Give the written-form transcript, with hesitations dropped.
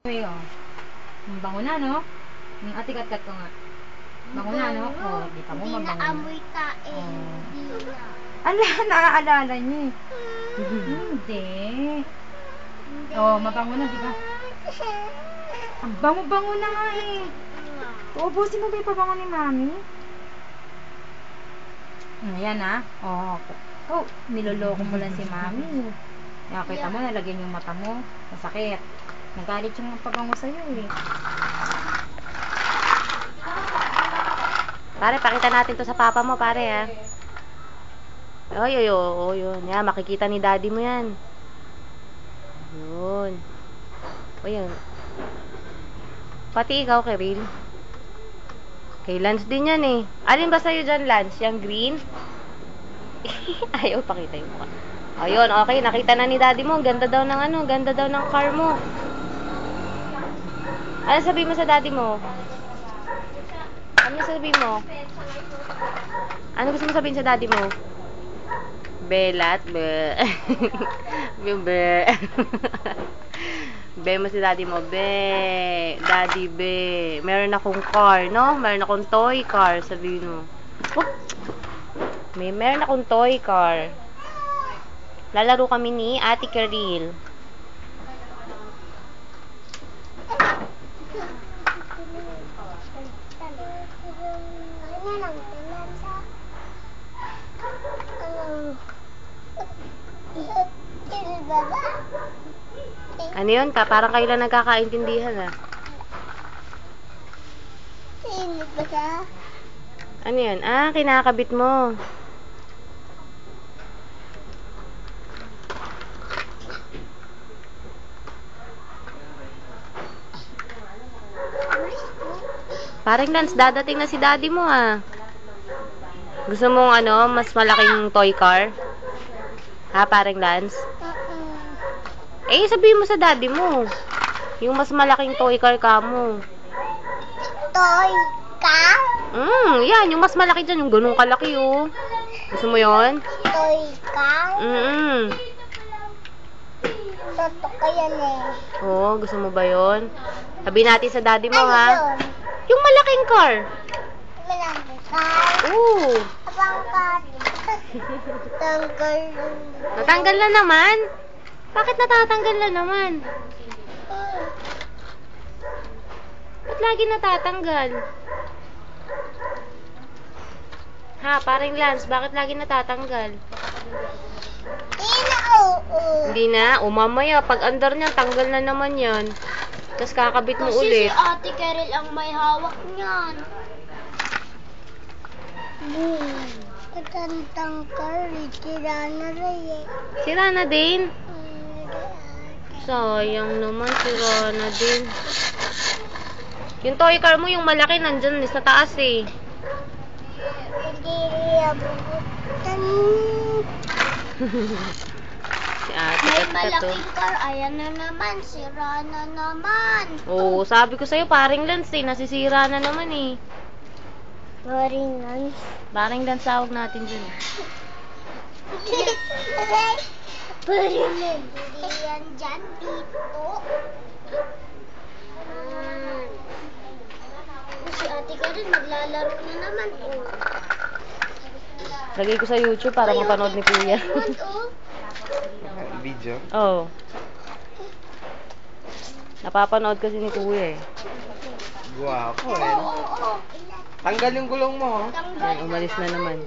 Okay, oh. Bango na, no? Ate, kat-kat ko nga. Bango na, no? Oh, di pa mo Hindi mabango na amoy tae. Oh. Hindi na. Ala, naaalala niya eh. Hindi. Oh, mabango na, di ba? Ang bango-bango na nga eh. Uubusin mo ba yung pabango ni Mami? Ayan ah. Oh, oh, niloloko mo lang si Mami. Nakita mo, nalagyan yung mata mo. Masakit. Nagalit yung pabango sa'yo eh. Pare, pakita natin to sa papa mo, pare, ha. Oy, oy, oy, yun. Yan, makikita ni daddy mo yan. Yun. O, yun. Pati ikaw, Keril. Kay Lance din yan, eh. Alin ba sa'yo dyan, Lance? Yung green? Ayaw, pakita yung mukha. Ayun, okay. Nakita na ni daddy mo. Ganda daw ng ano, ganda daw ng car mo. Ano sabihin mo sa daddy mo? Ano sabihin mo? Ano gusto mo sabihin sa daddy mo? Belat, be. Be. Be mo si daddy mo, be. Daddy, be. Meron akong car, no? Meron akong toy car, sabihin mo. Whoop. Meron akong toy car. Lalaro kami ni Ate Keril. Ano yun ka? Parang kayo lang nagkakaintindihan, ah. Sino ba siya? Ano yun? Ah, kinakabit mo. Parang Lance, dadating na si daddy mo, ah. Gusto mong ano, mas malaking toy car? Ha, parang Lance? Eh, sabihin mo sa daddy mo. Yung mas malaking toy car ka mo. Toy ka? Yan. Yung mas malaki dyan. Yung ganun kalaki, oh. Gusto mo yon? Toy ka? Totoo yan eh. Oo, gusto mo ba yon? Sabihin natin sa daddy mo, Ano ha? yun? Yung malaking car. Malaki ka? Oo. Abang ka? Tanggal. Natanggal na naman. Bakit natatanggal na naman? Ba't lagi natatanggal? Ha, paring Lance, bakit lagi natatanggal? Hindi na, oo. Hindi na? O mamaya, pag andar niyan, tanggal na naman yan. Tapos kakabit mo Kasi ulit. si Ate Keril ang may hawak niyan. Katantang curry, sira na rin eh. Sira na din. Sayang naman, sira na din. Yung toy car mo, yung malaki, nandyan sa taas eh. Hindi abutan. Si ate May kat to. malaking car, ayan na naman, sira na naman. Oo, sabi ko sa'yo, paring Lance eh, nasisira na naman eh. Maringan. Paring Lance tawag natin dyan. Maringan. Hindi yan dyan, dito. Si Ate Karen maglalaro na naman. Oh. Lagay ko sa YouTube para mapanood ni Kuya. Video? Oo. Napapanood kasi ni Kuya eh. Guwapo eh. Tanggal yung gulong mo, oh. Ay, umalis na naman.